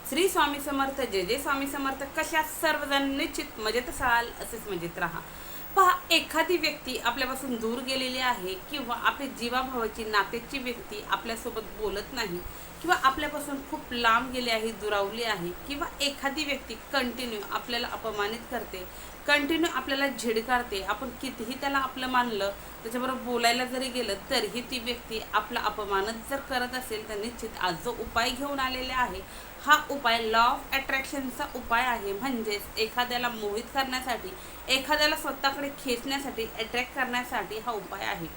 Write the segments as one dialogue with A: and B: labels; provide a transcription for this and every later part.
A: श्री स्वामी समर्थ, जय जय स्वामी समर्थ. कशा सर्वजण निश्चित मजेत असाल, असेच मजेत राहा. पहा, एखादी व्यक्ती आपल्यापासून दूर गेलेली आहे किंवा आपली जीवाभावाची नात्याची व्यक्ती आपल्यासोबत बोलत नाही किंवा आपल्यापासून खूप लांब गेली आहे, दुरावली आहे, किंवा एखादी व्यक्ती कंटिन्यू आपल्याला अपमानित करते, कंटिन्यू आपल्याला झिडकारते. आपण कितीही त्याला आपलं मानलं, त्याच्याबरोबर बोलायला जरी गेलं तरीही ती व्यक्ती आपला अपमानच जर करत असेल तर निश्चित आज जो उपाय घेऊन आलेले आहे हा उपाय लॉ ऑफ अट्रॅक्शनचा उपाय आहे. म्हणजेच एखाद्याला मोहित करण्यासाठी, एखाद्याला स्वतःकडे खेचण्यासाठी, अट्रॅक्ट करण्यासाठी हा उपाय आहे.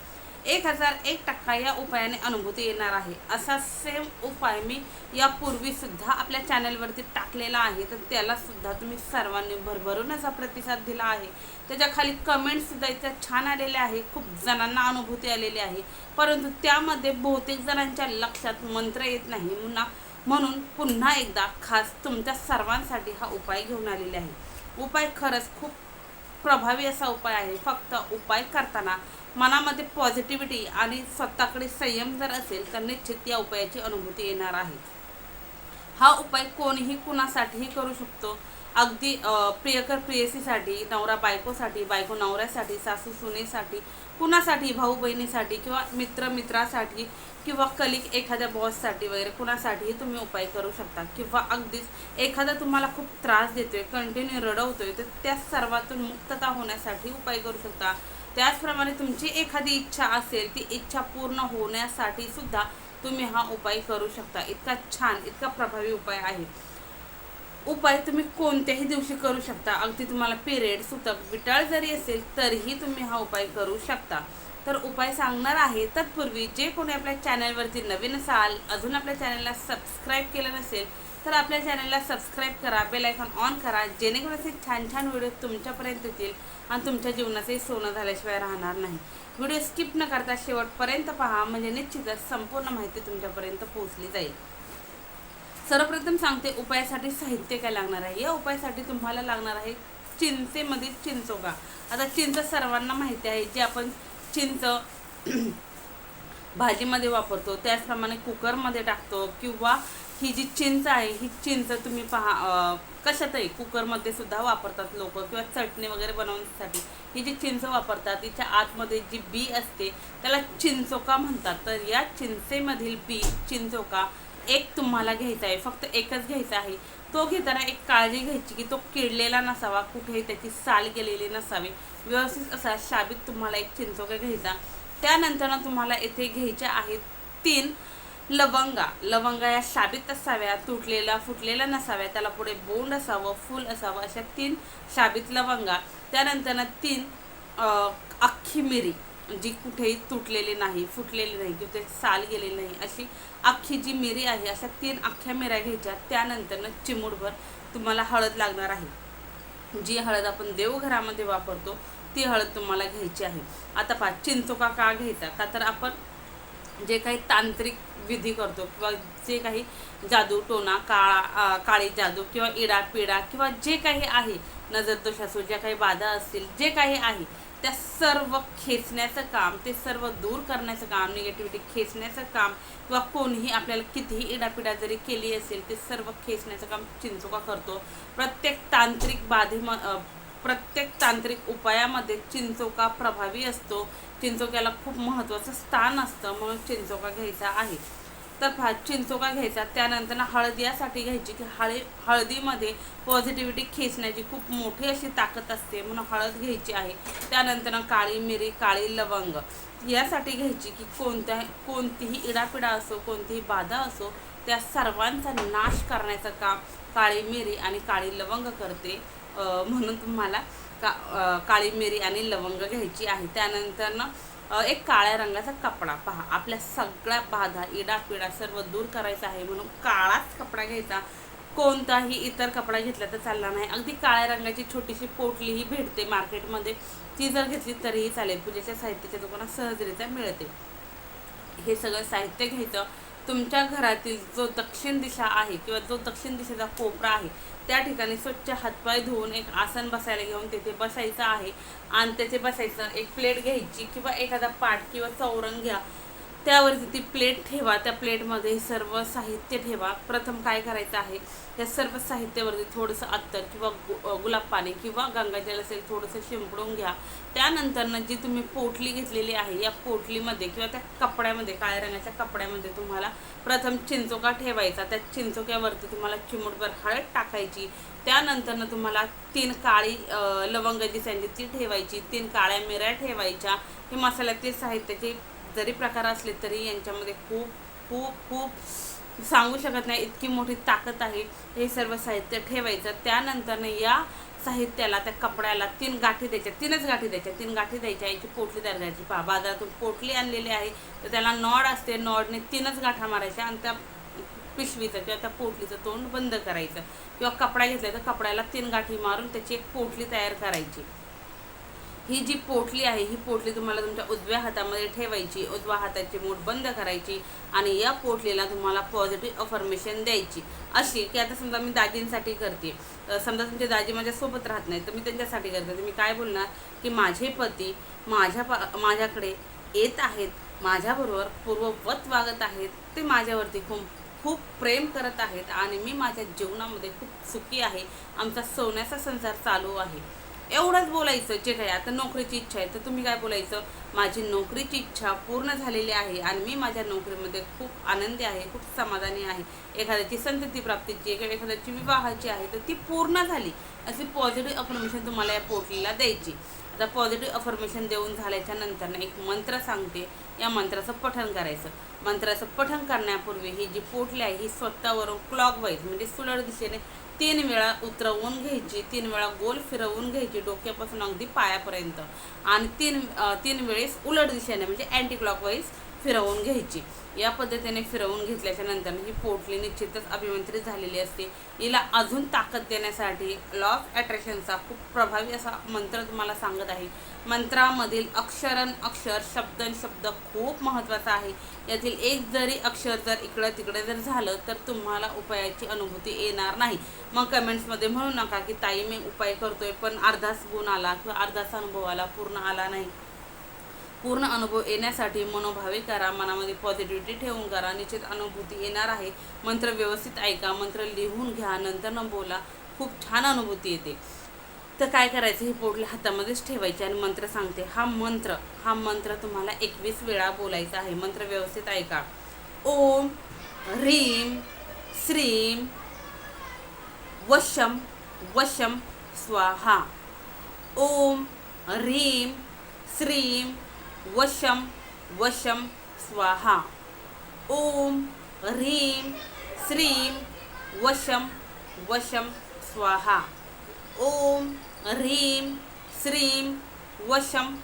A: 1001% या उपायाने अनुभूती येणार आहे. असा सेम उपाय मी यापूर्वी सुद्धा आपल्या चॅनलवरती टाकलेला आहे, तर त्याला सुद्धा तुम्ही सर्वांनी भरभरून असा प्रतिसाद दिला आहे. त्याच्या खाली कमेंट्ससुद्धा इतक्या छान आलेल्या आहे, खूप जणांना अनुभूती आलेली आहे, परंतु त्यामध्ये बहुतेक जणांच्या लक्षात मंत्र येत नाही. म्हणून पुन्हा एकदा खास तुमच्या सर्वांसाठी हा उपाय घेऊन आलेले आहे. उपाय खरंच खूप प्रभावी असा उपाय आहे. फक्त उपाय करताना मनामध्ये पॉझिटिव्हिटी आणि स्वतःकडे संयम जर असेल तर निश्चित या उपायाची अनुभूती येणार आहे. हा उपाय कोणीही कुणासाठीही करू शकतो. अगदी प्रियकर प्रेयसीसाठी, नवरा बायकोसाठी, बायको नवऱ्यासाठी, सासू सुनेसाठी, कुणासाठी, भाऊ बहिणीसाठी, किंवा मित्र मित्रासाठी, किंवा कलिक एखाद्या बॉससाठी वगैरे कुणासाठीही तुम्ही उपाय करू शकता. किंवा अगदीच एखादा तुम्हाला खूप त्रास देतोय, कंटिन्यू रडवतोय, तर त्या सर्वातून मुक्तता होण्यासाठी उपाय करू शकता. त्याचप्रमाणे तुमची एखादी इच्छा असेल, ती इच्छा पूर्ण होण्यासाठी सुद्धा तुम्ही हा उपाय करू शकता. इतका छान, इतका प्रभावी उपाय आहे. उपाय तुम्ही कोणत्याही दिवशी करू शकता. अगदी तुम्हाला पिरियड, सुतक, विटाळ जरी असेल तरीही तुम्ही हा उपाय करू शकता. तर उपाय सांगणार आहे तत्पूर्वी जे कोणी आपल्या चॅनलवरती नवीन असाल, अजून आपल्या चॅनलला सबस्क्राईब केलं नसेल तर आपल्या चॅनलला सबस्क्राईब करा, बेल आयकॉन ऑन करा, जेणेकरून असे छान छान व्हिडिओ तुमच्यापर्यंत येतील आणि तुमच्या जीवनाचंही सोनं झाल्याशिवाय राहणार नाही. व्हिडिओ स्किप न करता शेवटपर्यंत पहा, म्हणजे निश्चितच संपूर्ण माहिती तुमच्यापर्यंत पोहोचली जाईल. सर्वप्रथम सांगते उपायासाठी साहित्य काय लागणार आहे. या उपायासाठी तुम्हाला लागणार आहे चिंचेमध्ये चिंचोका. आता चिंच सर्वांना माहिती आहे, जे आपण चिंच भाजीमध्ये वापरतो, त्याचप्रमाणे कुकरमध्ये टाकतो, किंवा ही जी चिंच आहे ही चिंच तुम्ही पहा कशातही कुकरमध्ये सुद्धा वापरतात लोक, किंवा चटणी वगैरे बनवण्यासाठी ही जी चिंच वापरतात, तिच्या आतमध्ये जी बी असते त्याला चिंचोका म्हणतात. तर या चिंचेमधील बी, चिंचोका एक तुम्हाला घ्यायचा आहे, फक्त एकच घ्यायचा आहे. तो घेताना एक काळजी घ्यायची की तो किडलेला नसावा, कुठेही त्याची साल गेलेली नसावी, व्यवस्थित असा शाबीत तुम्हाला एक चिंचोका घ्यायचा. त्यानंतर तुम्हाला येथे घ्यायच्या आहेत 3 लवंगा. लवंगा या शाबीत असाव्या, तुटलेला फुटलेला नसाव्या, त्याला पुढे बोंड असावं, फूल असावं, अशा 3 शाबीत लवंगा. त्यानंतर 3 अख्खी मिरी, जी कुठेही तुटलेली नाही, फुटलेली नाही, किंवा ते साल गेलेली नाही, अशी अख्खी जी मिरी आहे, अशा 3 अख्ख्या मिऱ्या घ्यायच्या. त्यानंतर चिमूटभर तुम्हाला हळद लागणार आहे. जी हळद आपण देवघरामध्ये वापरतो ती हळद तुम्हाला घ्यायची आहे. आता पहा, चिंचोका का घ्यायचा, का तर आपण जे काही तांत्रिक विधी करतो, किंवा जे काही जादू टोना, काळी जादू, किंवा इडा पिडा, किंवा जे काही आहे, नजरदोष असो, ज्या काही बाधा असतील, जे काही आहे त्या सर्व खेचण्याचं काम, ते सर्व दूर करण्याचं काम, निगेटिव्हिटी खेचण्याचं काम, किंवा कोणीही आपल्याला कितीही इडापिडा जरी केली असेल ते सर्व खेचण्याचं काम चिंचोका करतो. प्रत्येक तांत्रिक उपायामध्ये चिंचोका प्रभावी असतो. चिंचोक्याला खूप महत्त्वाचं स्थान असतं, म्हणून चिंचोका घ्यायचा आहे. तर चिंचोका घ्यायचा. त्यानंतर हळद यासाठी घ्यायची की हळदीमध्ये पॉझिटिव्हिटी खेचण्याची खूप मोठी अशी ताकद असते, म्हणून हळद घ्यायची आहे. त्यानंतर काळी मिरी, काळी लवंग यासाठी घ्यायची की कोणतीही इडापिडा असो, कोणतीही बाधा असो, त्या सर्वांचा नाश करण्याचं काम काळी मिरी आणि काळी लवंग करते. म्हणून तुम्हाला काळी मिरी आणि लवंग घ्यायची आहे. त्यानंतर एक काळ्या रंगाचा कपडा. पहा, आपल्या सगळ्या बाधा, इडापिडा सर्व दूर करायचा आहे, म्हणून काळाच कपडा घ्यायचा. कोणताही इतर कपडा घेतला तर चालला नाही. अगदी काळ्या रंगाची छोटीशी पोटलीही भेटते मार्केटमध्ये, ती जर घेतली तरीही चालेल. पूजेच्या साहित्याच्या दुकानात सहजरित्या मिळते. हे सगळं साहित्य घ्यायचं. तुमच्या घरातील जो दक्षिण दिशा आहे, किंवा जो दक्षिण दिशेचा कोपरा आहे, त्या ठिकाणी स्वच्छ हातपाय धुवून एक आसन बसायला घेऊन तेथे बसायचं आहे. आणि त्याचे बसायचं, एक प्लेट घ्यायची, किंवा एखादा पाट किंवा चौरंग घ्या, त्यावरती ती प्लेट ठेवा. त्या प्लेटमध्ये सर्व साहित्य ठेवा. प्रथम काय करायचं आहे, या सर्व साहित्यावरती थोडंसं अत्तर किंवा गुलाब पाणी किंवा गंगाजल असेल थोडंसं शिंपडून घ्या. त्यानंतरनं जी तुम्ही पोटली घेतलेली आहे, या पोटलीमध्ये किंवा त्या कपड्यामध्ये, काळ्या रंगाच्या कपड्यामध्ये तुम्हाला प्रथम चिंचोका ठेवायचा. त्या चिंचोक्यावरती तुम्हाला चिमूटभर हळद टाकायची. त्यानंतरनं तुम्हाला 3 काळी लवंग जी सांगितली ती ठेवायची, 3 काळ्या मिऱ्या ठेवायच्या. हे मसाल्यातील साहित्याचे जरी प्रकार असले तरी यांच्यामध्ये खूप खूप खूप सांगू शकत नाही, इतकी मोठी ताकद आहे. हे सर्व साहित्य ठेवायचं. त्यानंतरनं या साहित्याला, त्या कपड्याला 3 गाठी द्यायच्या, 3च गाठी द्यायच्या, 3 गाठी द्यायच्या. याची पोटली तयार करायची. पहा, बाजारातून पोटली आणलेली आहे तर त्याला नॉड असते, नॉडने 3च गाठा मारायच्या आणि त्या पिशवीचं किंवा त्या पोटलीचं तोंड बंद करायचं. किंवा कपडा घेतला तर कपड्याला 3 गाठी मारून त्याची एक पोटली तयार करायची. ही जी पोटली आहे, ही पोटली तुम्हाला तुमच्या उजव्या हातामध्ये ठेवायची. उजव्या हाताची मूठ बंद करायची आणि या पोटलीला तुम्हाला पॉझिटिव्ह अफर्मेशन द्यायची. अशी की आता समजा मी दाजींसाठी करते, समजा तुमचे दाजी माझ्यासोबत राहत नाही तर मी त्यांच्यासाठी करते. तर मी काय बोलणार की माझे पती माझ्याकडे येत आहेत, माझ्याबरोबर पूर्ववत वागत आहेत, ते माझ्यावरती खूप प्रेम करत आहेत आणि मी माझ्या जीवनामध्ये खूप सुखी आहे. आमचा सोन्याचा संसार चालू आहे. एवढंच बोलायचं. जे काय आता नोकरीची इच्छा आहे तर तुम्ही काय बोलायचं, माझी नोकरीची इच्छा पूर्ण झालेली आहे आणि मी माझ्या नोकरीमध्ये खूप आनंदी आहे, खूप समाधानी आहे. एखाद्याची संतती प्राप्तीची किंवा एखाद्याची विवाहाची आहे तर ती पूर्ण झाली, अशी पॉझिटिव्ह अफर्मेशन तुम्हाला या पोटलीला द्यायची. आता पॉझिटिव्ह अफर्मेशन देऊन झाल्याच्या नंतर एक मंत्र सांगते, या मंत्राचं पठण करायचं. मंत्राचं पठण करण्यापूर्वी ही जी पोटली आहे ही स्वतःवरून क्लॉकवाईज म्हणजे सुलट दिशेने 3 वेळा उतरवून घ्यायची, 3 वेळा गोल फिरवून घ्यायची डोक्यापासून अगदी पायापर्यंत आणि 3 वेळेस उलट दिशेने म्हणजे अँटी क्लॉकवाईज फिरवून घ्यायची. या पद्धतीने फिरवून घेतल्याच्या नंतर ही पोटली निश्चितच अभिमंत्रित झालेली असते. हिला अजून ताकद देण्यासाठी लॉ ऑफ अट्रॅक्शनचा खूप प्रभावी असा मंत्र तुम्हाला सांगत आहे. मंत्रामधील अक्षर शब्द खूप महत्त्वाचा आहे. यातील एक जरी अक्षर जर इकडं तिकडे जर झालं तर तुम्हाला उपायाची अनुभूती येणार नाही. मग कमेंट्समध्ये म्हणू नका की ताई मी उपाय करतोय पण अर्धाच गुण आला किंवा अर्धाच अनुभव आला, पूर्ण आला नाही. पूर्ण अनुभव येण्यासाठी मनोभावे करा, मनामध्ये पॉझिटिव्हिटी ठेवून करा, निश्चित अनुभूती येणार आहे. मंत्र व्यवस्थित ऐका, मंत्र लिहून घ्या, नंतर न बोला, खूप छान अनुभूती येते. तर काय करायचं, ही पोटली हातामध्येच ठेवायची आणि मंत्र सांगते. हा मंत्र तुम्हाला 21 वेळा बोलायचा आहे. मंत्र व्यवस्थित ऐका. ओम ह्रीम श्रीम वशम वशम स्वाहा. ओम ह्रीम श्रीम वशम वशम स्वाहा. ओम ह्रीम श्रीम वशम वशम स्वाहा. ओम ह्रीम श्रीम वशम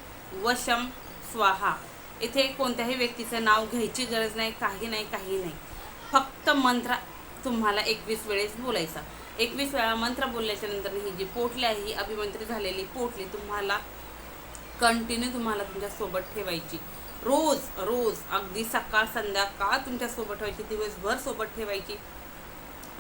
A: वशम स्वाहा. इथे कोणत्याही व्यक्तीचं नाव घ्यायची गरज नाही, काही नाही. फक्त मंत्र तुम्हाला 21 वेळेस बोलायचा. 21 वेळा मंत्र बोलल्याच्या नंतर ही जी पोटली आहे, ही अभिमंत्रित झालेली पोटली तुम्हाला कंटिन्यू तुमच्यासोबत ठेवायची. रोज अगदी सकाळ संध्याकाळ तुमच्यासोबत ठेवायची, दिवसभर सोबत ठेवायची.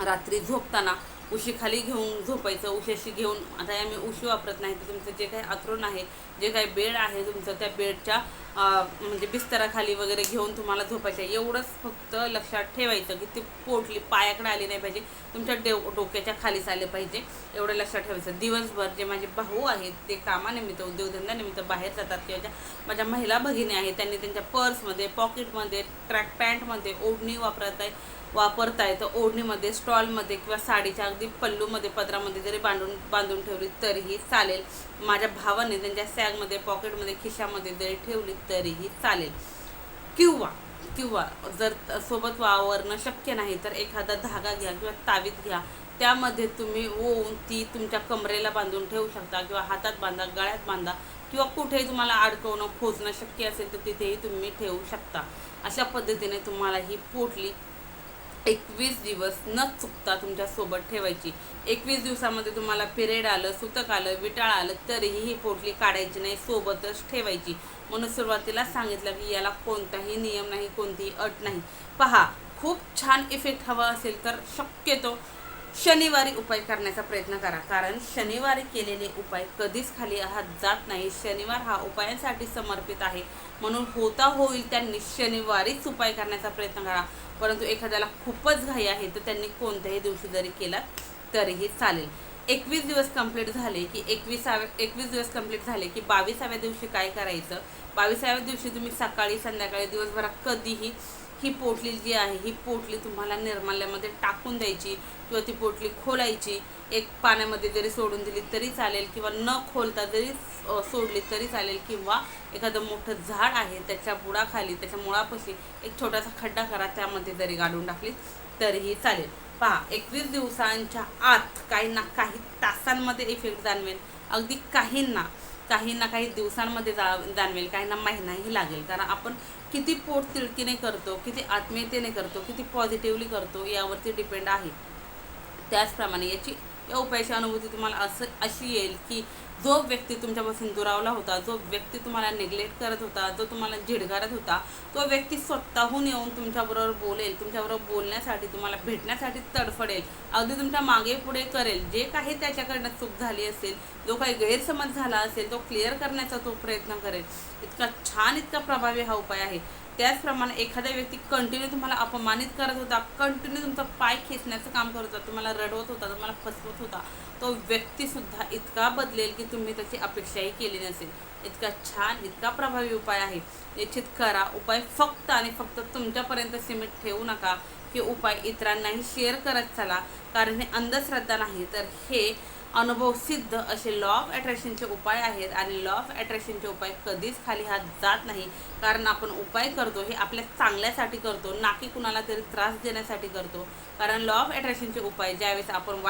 A: रात्री झोपताना उशीखाली घेऊन झोपायचं. उशीशी घेऊन, आता आम्ही उशी वापरत नाही तर तुमचं जे काही अंथरूण आहे, जे काही बेड आहे तुमचं, त्या बेडच्या म्हणजे बिस्तराखाली वगैरे घेऊन तुम्हाला झोपायचं. एवढंच फक्त लक्षात ठेवायचं की ती पोटली पायाकडे आली नाही पाहिजे, तुमच्या डोक्याच्या खालीच आले पाहिजे, एवढं लक्षात ठेवायचं. दिवसभर जे माझे भाऊ आहेत ते कामानिमित्त, उद्योगधंद्यानिमित्त बाहेर जातात किंवा माझ्या महिला भगिनी आहेत त्यांनी त्यांच्या पर्समध्ये, पॉकेटमध्ये, ट्रॅक पॅन्टमध्ये ओढणी वापरताय तर ओढणीमध्ये, स्टॉलमध्ये किंवा साडीच्या अगदी पल्लूमध्ये, पदरामध्ये जरी बांधून ठेवली तरीही चालेल. माझ्या भावाने त्यांच्या सॅगमध्ये, पॉकेटमध्ये, खिशामध्ये जरी ठेवली तरीही चालेल. किंवा जर सोबत वावरणं शक्य नाही तर एखादा धागा घ्या किंवा तावीत घ्या, त्यामध्ये तुम्ही ओवून ती तुमच्या कमरेला बांधून ठेवू शकता किंवा हातात बांधा, गळ्यात बांधा किंवा कुठेही तुम्हाला अडकवणं, खोचणं शक्य असेल तर तिथेही तुम्ही ठेवू शकता. अशा पद्धतीने तुम्हाला ही पोटली 21 दिवस न चुकता तुमच्यासोबत ठेवायची. 21 दिवसामध्ये तुम्हाला पिरियड आलं, सुतक आलं, विटाळ आलं तरीही ही पोटली काढायची नाही, सोबतच ठेवायची. म्हणून सुरुवातीला सांगितलं की याला कोणताही नियम नाही, कोणतीही अट नाही. पहा, खूप छान इफेक्ट हवा असेल तर शक्यतो शनिवारी उपाय करण्याचा प्रयत्न करा, कारण शनिवारी केलेले उपाय कधीच खाली हात जात नाही. शनिवार हा उपायांसाठी समर्पित आहे, म्हणून होता होईल त्यांनी शनिवारीच उपाय करण्याचा प्रयत्न करा. परंतु एखाद्याला खूपच घाई आहे तर त्यांनी कोणत्याही दिवशी जरी केला तरीही चालेल. 21 दिवस कंप्लीट झाले की 21 दिवस कंप्लीट झाले की 22व्या दिवशी काय करायचं. 22व्या दिवशी तुम्ही सकाळी संध्याकाळी दिवसभरात कधीही ही पोटली जी आहे ही पोटली तुम्हाला निर्माल्यामध्ये टाकून द्यायची किंवा ती पोटली खोलायची. एक पाण्यामध्ये जरी सोडून दिली तरी चालेल किंवा न खोलता जरी सोडली तरी चालेल, किंवा एखादं मोठं झाड आहे त्याच्या बुडाखाली त्याच्या मुळापाशी एक छोटासा खड्डा करा, त्यामध्ये जरी गाडून टाकली तरीही चालेल. पहा, 21 दिवसांच्या आत काही ना काही तासांमध्ये इफेक्ट जाणवेल. अगदी काहींना काही दिवसांमध्ये जाणवेल, काहींना महिनाही लागेल. कारण आपण किती पोट तिळकीने करतो, किती आत्मीयतेने करतो, किती पॉझिटिव्हली करतो यावरती डिपेंड आहे. त्याचप्रमाणे या उपायाची अनुभूती तुम्हाला अशी येईल की जो व्यक्ती तुमच्यापासून दुरावला होता, जो व्यक्ती तुम्हाला नेग्लेक्ट करत होता, जो तुम्हाला झिडकारत होता, तो व्यक्ती स्वतःहून येऊन तुमच्याबरोबर बोलेल, तुमच्याबरोबर बोलण्यासाठी, तुम्हाला भेटण्यासाठी तडफडेल, अगदी तुमच्या मागे पुढे करेल. जे काही त्याच्याकडनं चूक झाली असेल, जो काही गैरसमज झाला असेल तो क्लिअर करण्याचा तो प्रयत्न करेल. इतका छान, इतका प्रभावी हा उपाय आहे. त्याचप्रमाणे एखादा व्यक्ती कंटिन्यू तुम्हाला अपमानित करत होता, कंटिन्यू तुमचा पाय खेचण्याचं काम करत होता, तुम्हाला रडवत होता, तुम्हाला फसवत होता, तो व्यक्तीसुद्धा इतका बदलेल की तुम्ही त्याची अपेक्षाही केली नसेल. इतका छान, इतका प्रभावी उपाय आहे. निश्चित करा. उपाय फक्त आणि फक्त तुमच्यापर्यंत सीमित ठेवू नका. हे उपाय इतरांनाही शेअर करत चला, कारण हे अंधश्रद्धा नाही तर हे अनुभव सिद्ध असे लॉ ऑफ अट्रॅक्शनचे उपाय आहेत. आणि लॉ ऑफ अट्रॅक्शनचे उपाय कधीच खाली हात जात नाही, कारण आपण उपाय करतो हे आपल्या चांगल्यासाठी करतो, ना की कुणाला तरी त्रास देण्यासाठी करतो. कारण लॉ ऑफ अट्रॅक्शनचे उपाय ज्यावेळेस आपण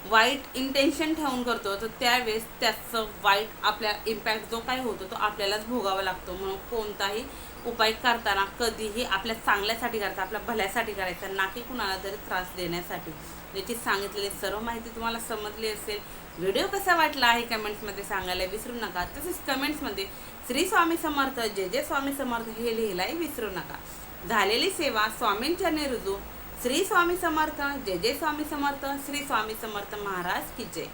A: वाईट इंटेन्शन ठेवून करतो, तर त्यावेळेस त्याचं वाईट आपल्या इम्पॅक्ट जो काही होतो तो आपल्यालाच भोगावा लागतो. म्हणून कोणताही उपाय करताना कधीही आपल्या चांगल्यासाठी करायचा, आपल्या भल्यासाठी करायचा, ना की कुणाला तरी त्रास देण्यासाठी. याची सांगितलेली सर्व माहिती तुम्हाला समजली असेल. व्हिडिओ कसा वाटला आहे कमेंट्समध्ये सांगायला विसरू नका. तसेच कमेंट्समध्ये श्री स्वामी समर्थ, जय जय स्वामी समर्थ हे लिहायलाही विसरू नका. झालेली सेवा स्वामींच्या रुजू. श्री स्वामी समर्थ, जय जय स्वामी समर्थ, श्री स्वामी समर्थ महाराज की जय.